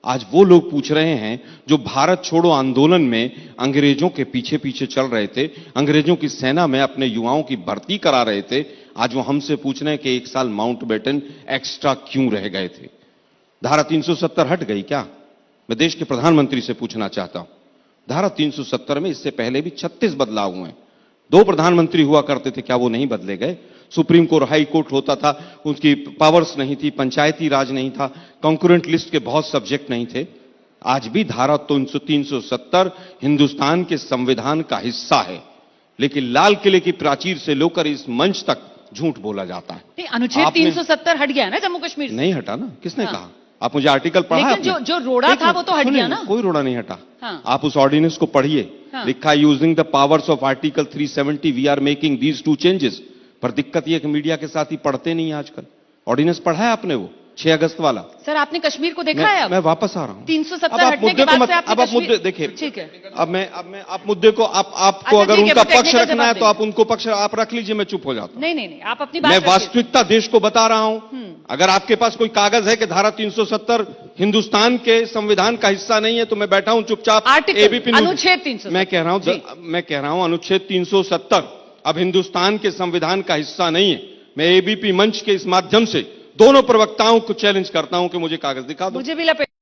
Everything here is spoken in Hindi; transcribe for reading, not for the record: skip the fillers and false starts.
आज वो लोग पूछ रहे हैं जो भारत छोड़ो आंदोलन में अंग्रेजों के पीछे पीछे चल रहे थे, अंग्रेजों की सेना में अपने युवाओं की भर्ती करा रहे थे। आज वो हमसे पूछ रहे हैं कि 1 साल माउंटबेटन एक्स्ट्रा क्यों रह गए थे। धारा 370 हट गई क्या? मैं देश के प्रधानमंत्री से पूछना चाहता हूं। धारा 370 में इससे पहले भी 36 बदलाव हुए। 2 प्रधानमंत्री हुआ करते थे, क्या वो नहीं बदले गए? सुप्रीम कोर्ट, हाई कोर्ट होता था, उसकी पावर्स नहीं थी, पंचायती राज नहीं था, कंकरेंट लिस्ट के बहुत सब्जेक्ट नहीं थे। आज भी धारा 370 हिंदुस्तान के संविधान का हिस्सा है, लेकिन लाल किले की प्राचीर से लेकर इस मंच तक झूठ बोला जाता है। नहीं, अनुच्छेद 370 हट गया ना जम्मू कश्मीर से? नहीं हटा ना, किसने कहा? आप मुझे आर्टिकल पढ़ा? लेकिन जो रोड़ा था वो तो हट गया ना। कोई रोड़ा नहीं हटा। हाँ। आप उस ऑर्डिनेंस को पढ़िए। हाँ। लिखा है using the powers of article 370 we are making these 2 changes. पर दिक्कत यह कि मीडिया के साथ ही पढ़ते नहीं आजकल। ऑर्डिनेंस पढ़ा है आपने? वो 6 अगस्त वाला। सर आपने कश्मीर को देखा है? अब मैं वापस आ रहा हूं। 370 हटने के बाद से आपने अब आप मुद्दे देखिए। ठीक है, आप मुद्दे को आपको अगर उनका पक्ष रखना है तो आप उनको पक्ष आप रख लीजिए, मैं चुप हो जाता हूं। नहीं, आप अपनी बात मैं वास्तविकता देश को बता रहा हूं। अगर आपके पास कोई कागज है कि धारा 370 हिंदुस्तान के संविधान का हिस्सा नहीं है तो मैं बैठा हूं चुपचाप। एबीपी अनुच्छेद 370 मैं कह रहा हूं अनुच्छेद 370 अब हिंदुस्तान के संविधान का हिस्सा नहीं है। मैं एबीपी मंच के इस माध्यम से दोनों प्रवक्ताओं को चैलेंज करता हूं कि मुझे कागज दिखा दो। मुझे भी